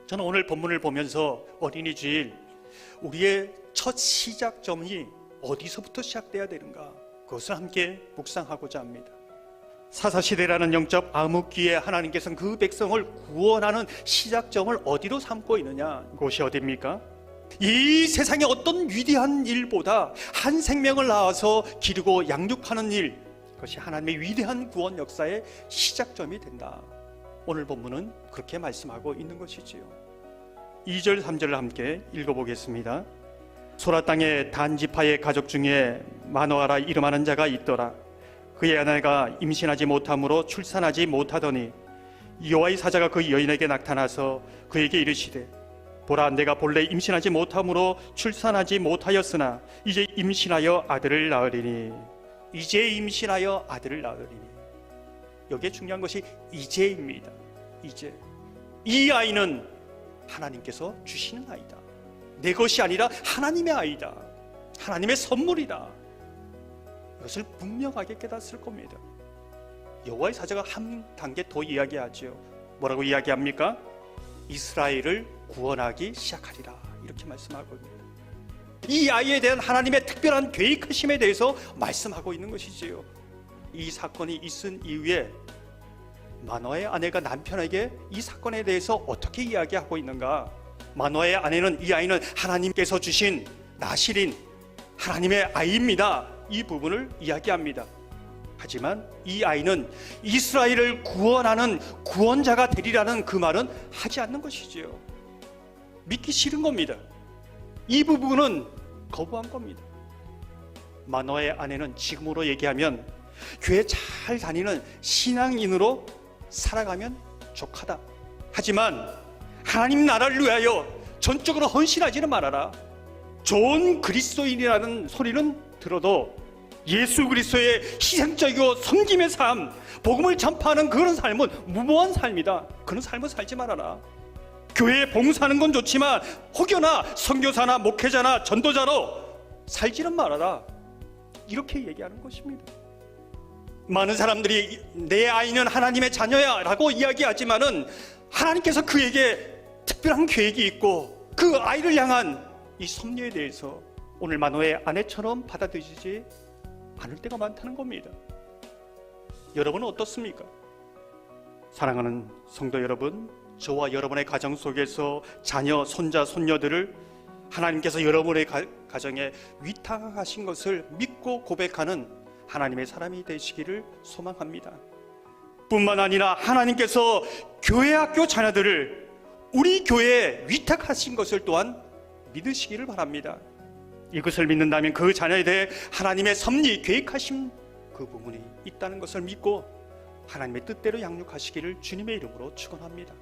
저는 오늘 본문을 보면서 어린이 주일 우리의 첫 시작점이 어디서부터 시작돼야 되는가, 그것을 함께 묵상하고자 합니다. 사사시대라는 영적 암흑기에 하나님께서는 그 백성을 구원하는 시작점을 어디로 삼고 있느냐, 그것이 어디입니까? 이 세상의 어떤 위대한 일보다 한 생명을 낳아서 기르고 양육하는 일, 그것이 하나님의 위대한 구원 역사의 시작점이 된다. 오늘 본문은 그렇게 말씀하고 있는 것이지요. 2절 3절을 함께 읽어보겠습니다. 소라 땅에 단 지파의 가족 중에 마노아라 이름하는 자가 있더라. 그의 아내가 임신하지 못함으로 출산하지 못하더니 여호와의 사자가 그 여인에게 나타나서 그에게 이르시되, 보라, 내가 본래 임신하지 못함으로 출산하지 못하였으나 이제 임신하여 아들을 낳으리니. 이제 임신하여 아들을 낳으리니. 여기에 중요한 것이 이제입니다. 이제. 이 아이는 하나님께서 주시는 아이다. 내 것이 아니라 하나님의 아이다. 하나님의 선물이다. 이것을 분명하게 깨닫을 겁니다. 여호와의 사자가 한 단계 더 이야기하죠. 뭐라고 이야기합니까? 이스라엘을 구원하기 시작하리라, 이렇게 말씀하고 있습니다. 이 아이에 대한 하나님의 특별한 계획하심에 대해서 말씀하고 있는 것이지요. 이 사건이 있은 이후에 마노아의 아내가 남편에게 이 사건에 대해서 어떻게 이야기하고 있는가? 마노아의 아내는 이 아이는 하나님께서 주신 나실인 하나님의 아이입니다, 이 부분을 이야기합니다. 하지만 이 아이는 이스라엘을 구원하는 구원자가 되리라는 그 말은 하지 않는 것이지요. 믿기 싫은 겁니다. 이 부분은 거부한 겁니다. 마노아의 아내는 지금으로 얘기하면 교회 잘 다니는 신앙인으로 살아가면 족하다. 하지만 하나님 나라를 위하여 전적으로 헌신하지는 말아라. 좋은 그리스도인이라는 소리는 들어도 예수 그리스도의 희생적이고 섬김의 삶, 복음을 전파하는 그런 삶은 무모한 삶이다. 그런 삶을 살지 말아라. 교회에 봉사하는 건 좋지만 혹여나 선교사나 목회자나 전도자로 살지는 말아라. 이렇게 얘기하는 것입니다. 많은 사람들이 내 아이는 하나님의 자녀야 라고 이야기하지만은 하나님께서 그에게 특별한 계획이 있고 그 아이를 향한 이 섭리에 대해서 오늘 마노아의 아내처럼 받아들이지 않을 때가 많다는 겁니다. 여러분은 어떻습니까? 사랑하는 성도 여러분, 저와 여러분의 가정 속에서 자녀, 손자, 손녀들을 하나님께서 여러분의 가정에 위탁하신 것을 믿고 고백하는 하나님의 사람이 되시기를 소망합니다. 뿐만 아니라 하나님께서 교회 학교 자녀들을 우리 교회에 위탁하신 것을 또한 믿으시기를 바랍니다. 이것을 믿는다면 그 자녀에 대해 하나님의 섭리, 계획하신 그 부분이 있다는 것을 믿고 하나님의 뜻대로 양육하시기를 주님의 이름으로 축원합니다.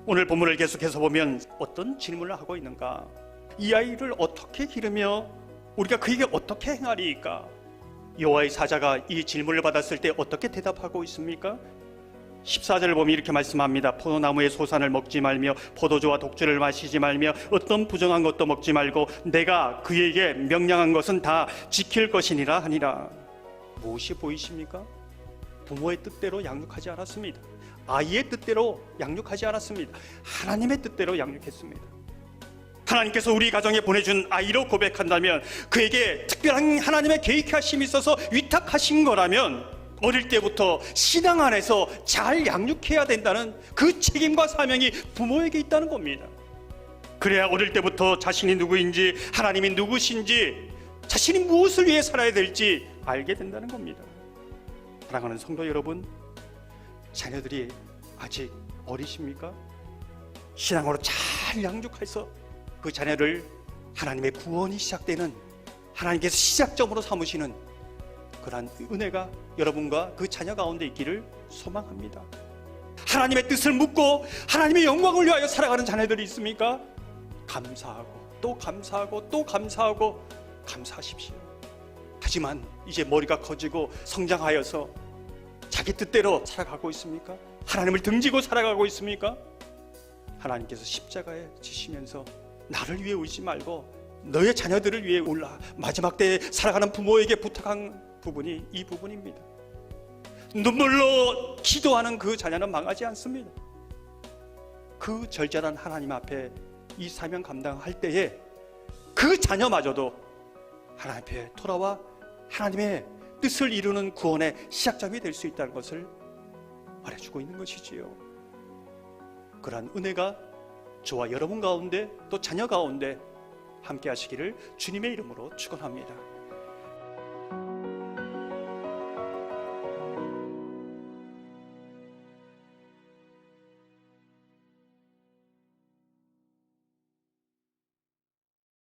오늘 본문을 계속해서 보면 어떤 질문을 하고 있는가? 이 아이를 어떻게 기르며 우리가 그에게 어떻게 행하리이까? 여호와의 사자가 이 질문을 받았을 때 어떻게 대답하고 있습니까? 14절을 보면 이렇게 말씀합니다. 포도나무의 소산을 먹지 말며 포도주와 독주를 마시지 말며 어떤 부정한 것도 먹지 말고 내가 그에게 명령한 것은 다 지킬 것이니라 하니라. 무엇이 보이십니까? 부모의 뜻대로 양육하지 않았습니다. 아이의 뜻대로 양육하지 않았습니다. 하나님의 뜻대로 양육했습니다. 하나님께서 우리 가정에 보내준 아이로 고백한다면, 그에게 특별한 하나님의 계획하심이 있어서 위탁하신 거라면 어릴 때부터 신앙 안에서 잘 양육해야 된다는 그 책임과 사명이 부모에게 있다는 겁니다. 그래야 어릴 때부터 자신이 누구인지, 하나님이 누구신지, 자신이 무엇을 위해 살아야 될지 알게 된다는 겁니다. 사랑하는 성도 여러분, 자녀들이 아직 어리십니까? 신앙으로 잘 양육해서 그 자녀를 하나님의 구원이 시작되는, 하나님께서 시작점으로 삼으시는 그러한 은혜가 여러분과 그 자녀 가운데 있기를 소망합니다. 하나님의 뜻을 묻고 하나님의 영광을 위하여 살아가는 자녀들이 있습니까? 감사하고 또 감사하고 또 감사하고 감사하십시오. 하지만 이제 머리가 커지고 성장하여서 자기 뜻대로 살아가고 있습니까? 하나님을 등지고 살아가고 있습니까? 하나님께서 십자가에 지시면서 나를 위해 울지 말고 너의 자녀들을 위해 울라, 마지막 때에 살아가는 부모에게 부탁한 부분이 이 부분입니다. 눈물로 기도하는 그 자녀는 망하지 않습니다. 그 절제한 하나님 앞에 이 사명 감당할 때에 그 자녀마저도 하나님 앞에 돌아와 하나님의 뜻을 이루는 구원의 시작점이 될 수 있다는 것을 말해주고 있는 것이지요. 그러한 은혜가 저와 여러분 가운데 또 자녀 가운데 함께 하시기를 주님의 이름으로 축원합니다.